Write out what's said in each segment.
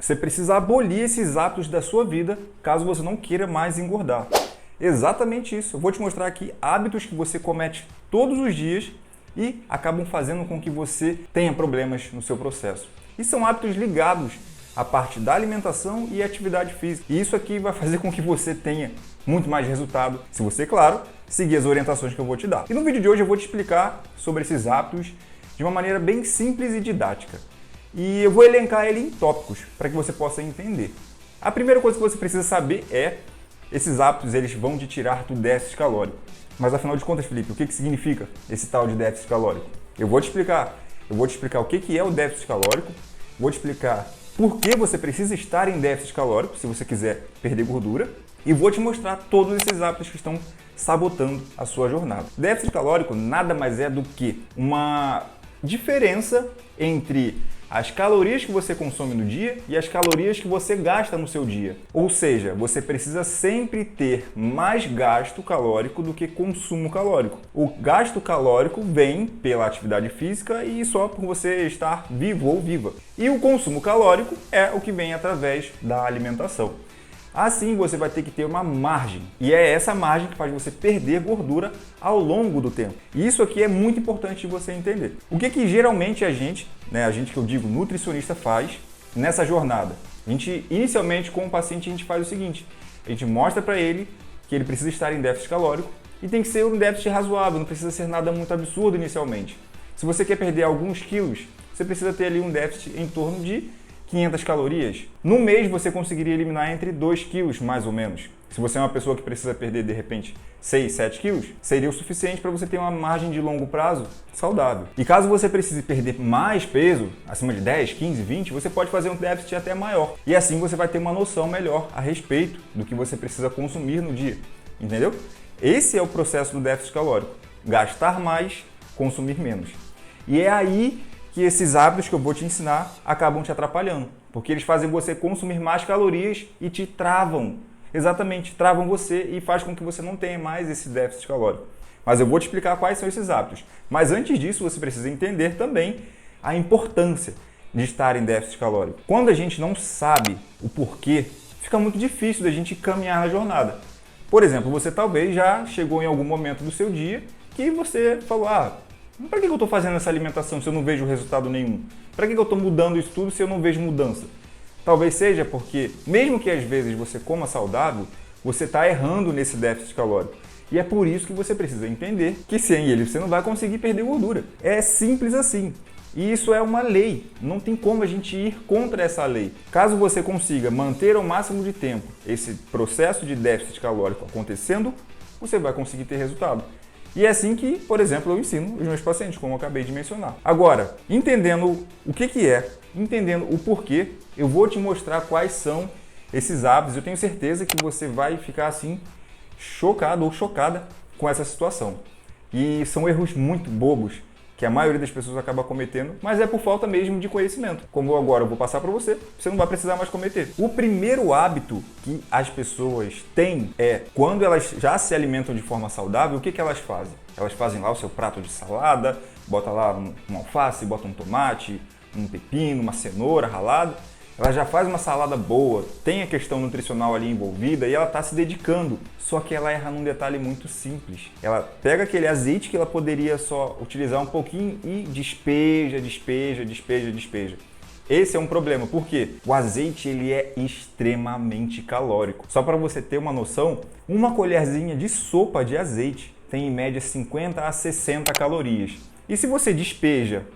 Você precisa abolir esses hábitos da sua vida caso você não queira mais engordar. Exatamente isso. Eu vou te mostrar aqui hábitos que você comete todos os dias e acabam fazendo com que você tenha problemas no seu processo. E são hábitos ligados à parte da alimentação e atividade física. E isso aqui vai fazer com que você tenha muito mais resultado, se você, claro, seguir as orientações que eu vou te dar. E no vídeo de hoje eu vou te explicar sobre esses hábitos de uma maneira bem simples e didática. E eu vou elencar ele em tópicos para que você possa entender. A primeira coisa que você precisa saber é esses hábitos eles vão te tirar do déficit calórico. Mas afinal de contas, Felipe, o que significa esse tal de déficit calórico? Eu vou te explicar. Eu vou te explicar o que é o déficit calórico, vou te explicar por que você precisa estar em déficit calórico se você quiser perder gordura e vou te mostrar todos esses hábitos que estão sabotando a sua jornada. Déficit calórico nada mais é do que uma diferença entre as calorias que você consome no dia e as calorias que você gasta no seu dia. Ou seja, você precisa sempre ter mais gasto calórico do que consumo calórico. O gasto calórico vem pela atividade física e só por você estar vivo ou viva. E o consumo calórico é o que vem através da alimentação. Assim, você vai ter que ter uma margem. E é essa margem que faz você perder gordura ao longo do tempo. E isso aqui é muito importante de você entender. O que geralmente a gente que eu digo nutricionista faz nessa jornada? A gente, inicialmente, com o paciente, a gente faz o seguinte. A gente mostra para ele que ele precisa estar em déficit calórico e tem que ser um déficit razoável, não precisa ser nada muito absurdo inicialmente. Se você quer perder alguns quilos, você precisa ter ali um déficit em torno de 500 calorias. No mês você conseguiria eliminar entre 2 quilos, mais ou menos. Se você é uma pessoa que precisa perder, de repente, 6, 7 quilos, seria o suficiente para você ter uma margem de longo prazo saudável. E caso você precise perder mais peso, acima de 10, 15, 20, você pode fazer um déficit até maior. E assim você vai ter uma noção melhor a respeito do que você precisa consumir no dia. Entendeu? Esse é o processo do déficit calórico. Gastar mais, consumir menos. E é aí que esses hábitos que eu vou te ensinar acabam te atrapalhando, porque eles fazem você consumir mais calorias e te travam. Exatamente, travam você e faz com que você não tenha mais esse déficit calórico. Mas eu vou te explicar quais são esses hábitos. Mas antes disso, você precisa entender também a importância de estar em déficit calórico. Quando a gente não sabe o porquê, fica muito difícil da gente caminhar na jornada. Por exemplo, você talvez já chegou em algum momento do seu dia que você falou, para que eu estou fazendo essa alimentação se eu não vejo resultado nenhum? Para que eu estou mudando isso tudo se eu não vejo mudança? Talvez seja porque, mesmo que às vezes você coma saudável, você está errando nesse déficit calórico. E é por isso que você precisa entender que sem ele você não vai conseguir perder gordura. É simples assim. E isso é uma lei. Não tem como a gente ir contra essa lei. Caso você consiga manter ao máximo de tempo esse processo de déficit calórico acontecendo, você vai conseguir ter resultado. E é assim que, por exemplo, eu ensino os meus pacientes, como eu acabei de mencionar. Agora, entendendo o que é, entendendo o porquê, eu vou te mostrar quais são esses hábitos. Eu tenho certeza que você vai ficar assim, chocado ou chocada com essa situação. E são erros muito bobos que a maioria das pessoas acaba cometendo, mas é por falta mesmo de conhecimento. Como agora eu vou passar para você, você não vai precisar mais cometer. O primeiro hábito que as pessoas têm é, quando elas já se alimentam de forma saudável, o que elas fazem? Elas fazem lá o seu prato de salada, bota lá um alface, bota um tomate, um pepino, uma cenoura ralada. Ela já faz uma salada boa, tem a questão nutricional ali envolvida e ela está se dedicando. Só que ela erra num detalhe muito simples. Ela pega aquele azeite que ela poderia só utilizar um pouquinho e despeja, despeja, despeja, despeja. Esse é um problema, porque o azeite ele é extremamente calórico. Só para você ter uma noção, uma colherzinha de sopa de azeite tem em média 50 a 60 calorias. E se você despeja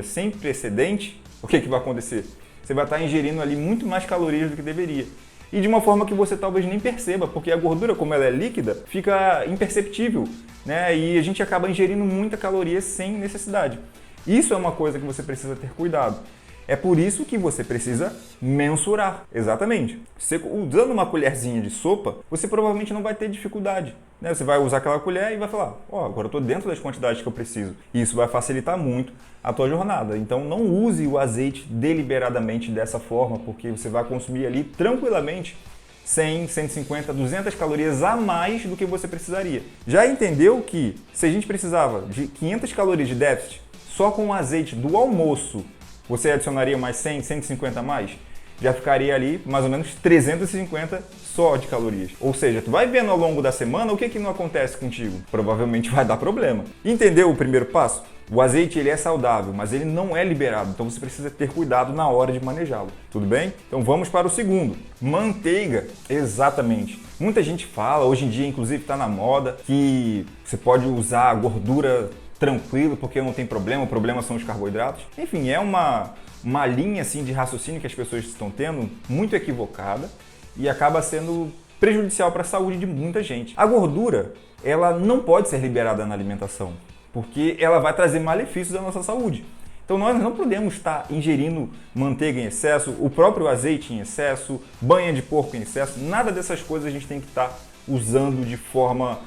sem precedente, o que vai acontecer? Você vai estar ingerindo ali muito mais calorias do que deveria. E de uma forma que você talvez nem perceba, porque a gordura, como ela é líquida, fica imperceptível, né? E a gente acaba ingerindo muita caloria sem necessidade. Isso é uma coisa que você precisa ter cuidado. É por isso que você precisa mensurar. Exatamente. Você, usando uma colherzinha de sopa, você provavelmente não vai ter dificuldade, né? Você vai usar aquela colher e vai falar, agora eu estou dentro das quantidades que eu preciso. E isso vai facilitar muito a tua jornada. Então não use o azeite deliberadamente dessa forma, porque você vai consumir ali tranquilamente 100, 150, 200 calorias a mais do que você precisaria. Já entendeu que se a gente precisava de 500 calorias de déficit, só com o azeite do almoço, você adicionaria mais 100, 150 a mais? já ficaria ali mais ou menos 350 só de calorias. Ou seja, tu vai vendo ao longo da semana o que não acontece contigo. Provavelmente vai dar problema. Entendeu o primeiro passo? O azeite ele é saudável, mas ele não é liberado, então você precisa ter cuidado na hora de manejá-lo, tudo bem? Então vamos para o segundo, manteiga, exatamente. Muita gente fala, hoje em dia inclusive está na moda, que você pode usar gordura tranquilo porque não tem problema, o problema são os carboidratos. Enfim, é uma linha assim, de raciocínio que as pessoas estão tendo muito equivocada e acaba sendo prejudicial para a saúde de muita gente. A gordura, ela não pode ser liberada na alimentação, porque ela vai trazer malefícios à nossa saúde. Então nós não podemos estar ingerindo manteiga em excesso, o próprio azeite em excesso, banha de porco em excesso, nada dessas coisas a gente tem que estar usando de forma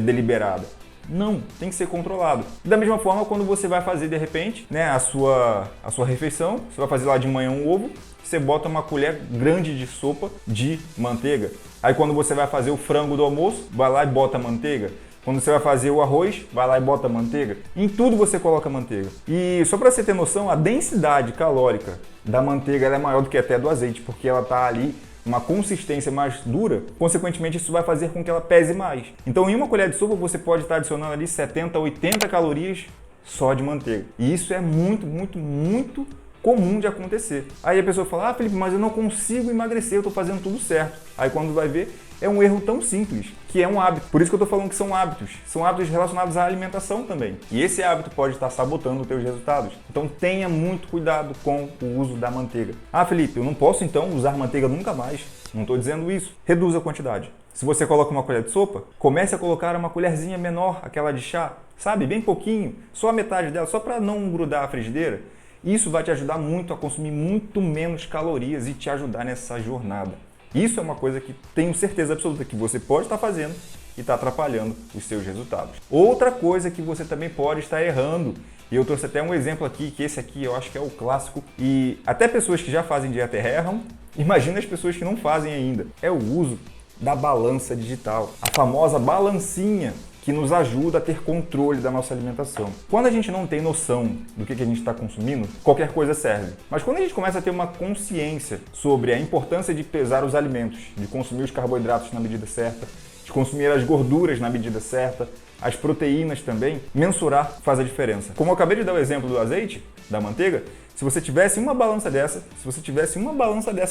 deliberada. Não, tem que ser controlado. Da mesma forma, quando você vai fazer de repente a sua refeição, você vai fazer lá de manhã um ovo, você bota uma colher grande de sopa de manteiga. Aí quando você vai fazer o frango do almoço, vai lá e bota manteiga. Quando você vai fazer o arroz, vai lá e bota manteiga. Em tudo você coloca manteiga. E só para você ter noção, a densidade calórica da manteiga ela é maior do que até do azeite, porque ela está ali uma consistência mais dura, consequentemente isso vai fazer com que ela pese mais. Então em uma colher de sopa você pode estar adicionando ali 70, 80 calorias só de manteiga. E isso é muito, muito, muito comum de acontecer. Aí a pessoa fala, Felipe, mas eu não consigo emagrecer, eu estou fazendo tudo certo. Aí quando vai ver, é um erro tão simples, que é um hábito. Por isso que eu estou falando que são hábitos relacionados à alimentação também. E esse hábito pode estar sabotando os teus resultados. Então tenha muito cuidado com o uso da manteiga. Felipe, eu não posso então usar manteiga nunca mais. Não estou dizendo isso. Reduza a quantidade. Se você coloca uma colher de sopa, comece a colocar uma colherzinha menor, aquela de chá, sabe? Bem pouquinho, só a metade dela, só para não grudar a frigideira. Isso vai te ajudar muito a consumir muito menos calorias e te ajudar nessa jornada. Isso é uma coisa que tenho certeza absoluta que você pode estar fazendo e está atrapalhando os seus resultados. Outra coisa que você também pode estar errando, e eu trouxe até um exemplo aqui, que esse aqui eu acho que é o clássico, e até pessoas que já fazem dieta erram, imagina as pessoas que não fazem ainda, é o uso da balança digital, a famosa balancinha, que nos ajuda a ter controle da nossa alimentação. Quando a gente não tem noção do que a gente está consumindo, qualquer coisa serve. Mas quando a gente começa a ter uma consciência sobre a importância de pesar os alimentos, de consumir os carboidratos na medida certa, de consumir as gorduras na medida certa, as proteínas também, mensurar faz a diferença. Como eu acabei de dar o exemplo do azeite, da manteiga, se você tivesse uma balança dessa,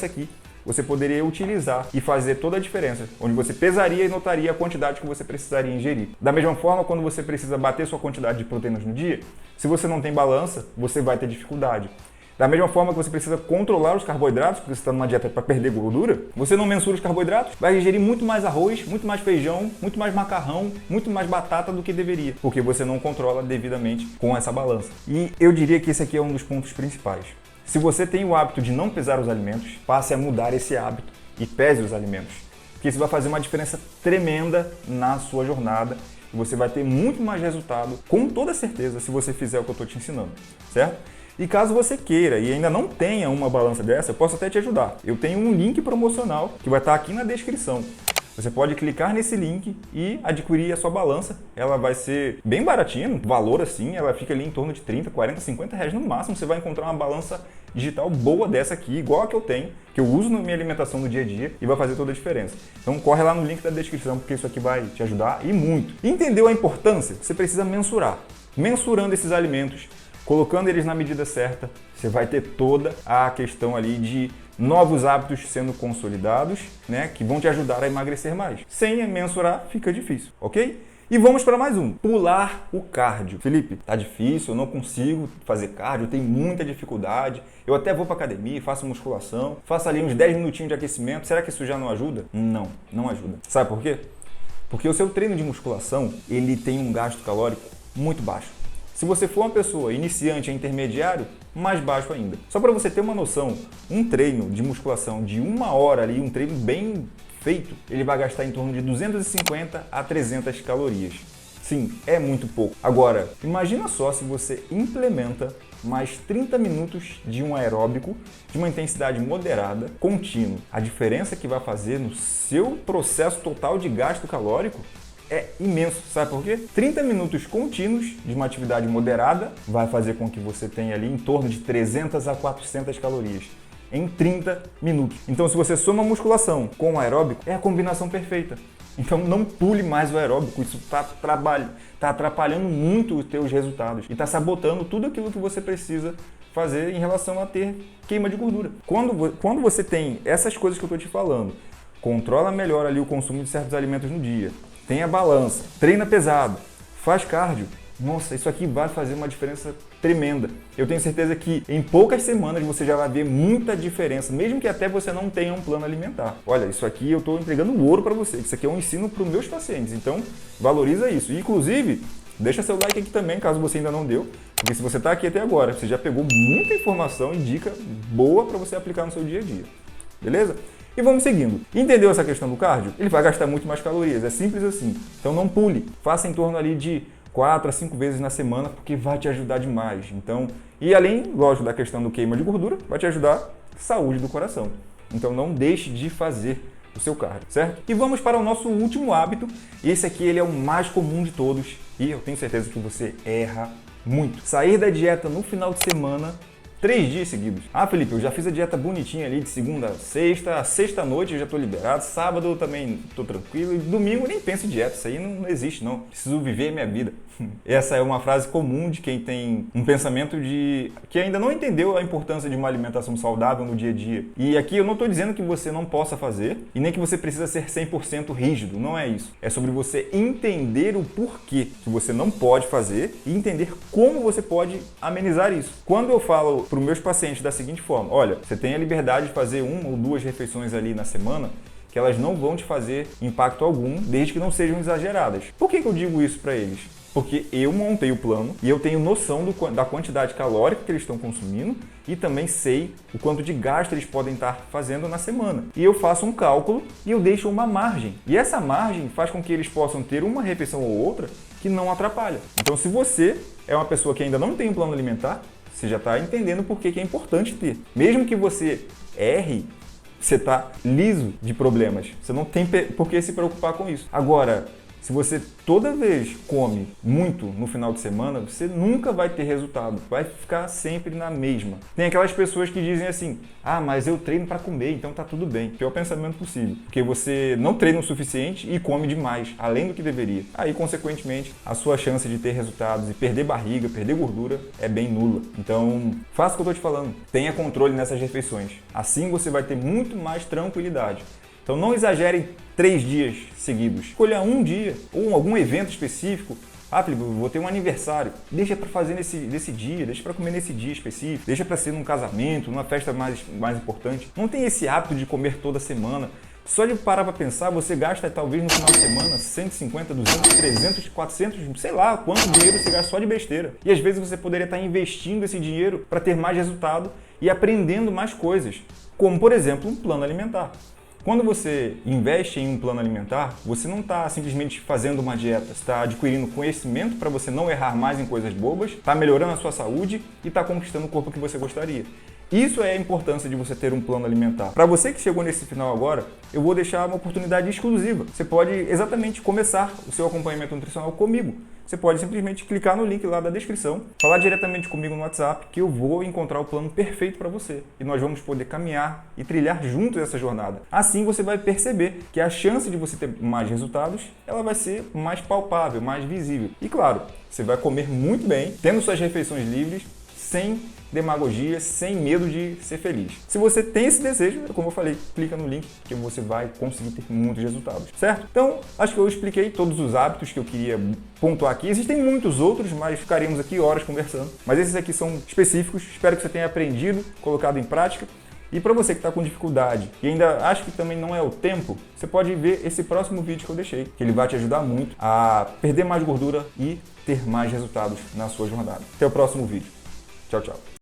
aqui, você poderia utilizar e fazer toda a diferença, onde você pesaria e notaria a quantidade que você precisaria ingerir. Da mesma forma, quando você precisa bater sua quantidade de proteínas no dia, se você não tem balança, você vai ter dificuldade. Da mesma forma que você precisa controlar os carboidratos, porque você está numa dieta para perder gordura, você não mensura os carboidratos, vai ingerir muito mais arroz, muito mais feijão, muito mais macarrão, muito mais batata do que deveria, porque você não controla devidamente com essa balança. E eu diria que esse aqui é um dos pontos principais. Se você tem o hábito de não pesar os alimentos, passe a mudar esse hábito e pese os alimentos, porque isso vai fazer uma diferença tremenda na sua jornada e você vai ter muito mais resultado, com toda certeza, se você fizer o que eu estou te ensinando, certo? E caso você queira e ainda não tenha uma balança dessa, eu posso até te ajudar. Eu tenho um link promocional que vai estar aqui na descrição. Você pode clicar nesse link e adquirir a sua balança. Ela vai ser bem baratinha, no valor assim, ela fica ali em torno de 30, 40, 50 reais no máximo. Você vai encontrar uma balança digital boa dessa aqui, igual a que eu tenho, que eu uso na minha alimentação no dia a dia e vai fazer toda a diferença. Então corre lá no link da descrição, porque isso aqui vai te ajudar e muito. Entendeu a importância? Você precisa mensurar. Mensurando esses alimentos, colocando eles na medida certa, você vai ter toda a questão ali de novos hábitos sendo consolidados, né, que vão te ajudar a emagrecer mais. Sem mensurar, fica difícil, ok? E vamos para mais um. Pular o cardio. Felipe, tá difícil, eu não consigo fazer cardio, eu tenho muita dificuldade. Eu até vou para academia, faço musculação, faço ali uns 10 minutinhos de aquecimento. Será que isso já não ajuda? Não, não ajuda. Sabe por quê? Porque o seu treino de musculação, ele tem um gasto calórico muito baixo. Se você for uma pessoa iniciante ou intermediário, mais baixo ainda. Só para você ter uma noção, um treino de musculação de 1 hora ali, um treino bem feito, ele vai gastar em torno de 250 a 300 calorias. Sim, é muito pouco. Agora, imagina só se você implementa mais 30 minutos de um aeróbico de uma intensidade moderada, contínuo. A diferença que vai fazer no seu processo total de gasto calórico é imenso, sabe por quê? 30 minutos contínuos de uma atividade moderada vai fazer com que você tenha ali em torno de 300 a 400 calorias. em 30 minutos. Então, se você soma musculação com o aeróbico, é a combinação perfeita. Então não pule mais o aeróbico, isso está atrapalhando muito os teus resultados e está sabotando tudo aquilo que você precisa fazer em relação a ter queima de gordura. Quando você tem essas coisas que eu estou te falando, controla melhor ali o consumo de certos alimentos no dia, tem a balança, treina pesado, faz cardio, nossa, isso aqui vai fazer uma diferença tremenda. Eu tenho certeza que em poucas semanas você já vai ver muita diferença, mesmo que até você não tenha um plano alimentar. Olha, isso aqui eu estou entregando ouro para você. Isso aqui é um ensino para os meus pacientes, então valoriza isso. E, inclusive, deixa seu like aqui também, caso você ainda não deu, porque se você está aqui até agora, você já pegou muita informação e dica boa para você aplicar no seu dia a dia. Beleza? E vamos seguindo. Entendeu essa questão do cardio? Ele vai gastar muito mais calorias, é simples assim. Então não pule, faça em torno ali de 4 a 5 vezes na semana, porque vai te ajudar demais. Então, e além, lógico, da questão do queima de gordura, vai te ajudar a saúde do coração. Então não deixe de fazer o seu cardio, certo? E vamos para o nosso último hábito. Esse aqui ele é o mais comum de todos e eu tenho certeza que você erra muito. Sair da dieta no final de semana 3 dias seguidos. Ah, Felipe, eu já fiz a dieta bonitinha ali de segunda a sexta noite eu já tô liberado, sábado eu também tô tranquilo e domingo eu nem penso em dieta, isso aí não existe não. Preciso viver minha vida. Essa é uma frase comum de quem tem um pensamento que ainda não entendeu a importância de uma alimentação saudável no dia a dia. E aqui eu não estou dizendo que você não possa fazer e nem que você precisa ser 100% rígido, não é isso. É sobre você entender o porquê que você não pode fazer e entender como você pode amenizar isso. Quando eu falo para os meus pacientes da seguinte forma, olha, você tem a liberdade de fazer 1 ou 2 refeições ali na semana, que elas não vão te fazer impacto algum, desde que não sejam exageradas. Por que eu digo isso para eles? Porque eu montei o plano e eu tenho noção da quantidade calórica que eles estão consumindo e também sei o quanto de gasto eles podem estar fazendo na semana. E eu faço um cálculo e eu deixo uma margem. E essa margem faz com que eles possam ter uma refeição ou outra que não atrapalha. Então, se você é uma pessoa que ainda não tem um plano alimentar, você já está entendendo por que é importante ter. Mesmo que você erre, você está liso de problemas. Você não tem por que se preocupar com isso. Agora, se você toda vez come muito no final de semana, você nunca vai ter resultado. Vai ficar sempre na mesma. Tem aquelas pessoas que dizem assim, ah, mas eu treino para comer, então tá tudo bem. Pior pensamento possível. Porque você não treina o suficiente e come demais, além do que deveria. Aí, consequentemente, a sua chance de ter resultados e perder barriga, perder gordura, é bem nula. Então, faça o que eu tô te falando. Tenha controle nessas refeições. Assim você vai ter muito mais tranquilidade. Então não exagere 3 dias seguidos. Escolha um dia ou algum evento específico. Ah, Felipe, eu vou ter um aniversário. Deixa para fazer nesse dia, deixa para comer nesse dia específico, deixa para ser num casamento, numa festa mais importante. Não tem esse hábito de comer toda semana. Só de parar para pensar, você gasta talvez no final de semana 150, 200, 300, 400, sei lá quanto dinheiro você gasta só de besteira. E às vezes você poderia estar investindo esse dinheiro para ter mais resultado e aprendendo mais coisas, como por exemplo um plano alimentar. Quando você investe em um plano alimentar, você não está simplesmente fazendo uma dieta, está adquirindo conhecimento para você não errar mais em coisas bobas, está melhorando a sua saúde e está conquistando o corpo que você gostaria. Isso é a importância de você ter um plano alimentar. Para você que chegou nesse final agora, eu vou deixar uma oportunidade exclusiva. Você pode exatamente começar o seu acompanhamento nutricional comigo. Você pode simplesmente clicar no link lá da descrição, falar diretamente comigo no WhatsApp, que eu vou encontrar o plano perfeito para você. E nós vamos poder caminhar e trilhar juntos essa jornada. Assim você vai perceber que a chance de você ter mais resultados, ela vai ser mais palpável, mais visível. E claro, você vai comer muito bem, tendo suas refeições livres, sem demagogia, sem medo de ser feliz. Se você tem esse desejo, como eu falei, clica no link que você vai conseguir ter muitos resultados, certo? Então, acho que eu expliquei todos os hábitos que eu queria pontuar aqui. Existem muitos outros, mas ficaríamos aqui horas conversando. Mas esses aqui são específicos, espero que você tenha aprendido, colocado em prática. E para você que está com dificuldade e ainda acha que também não é o tempo, você pode ver esse próximo vídeo que eu deixei, que ele vai te ajudar muito a perder mais gordura e ter mais resultados na sua jornada. Até o próximo vídeo. Tchau, tchau.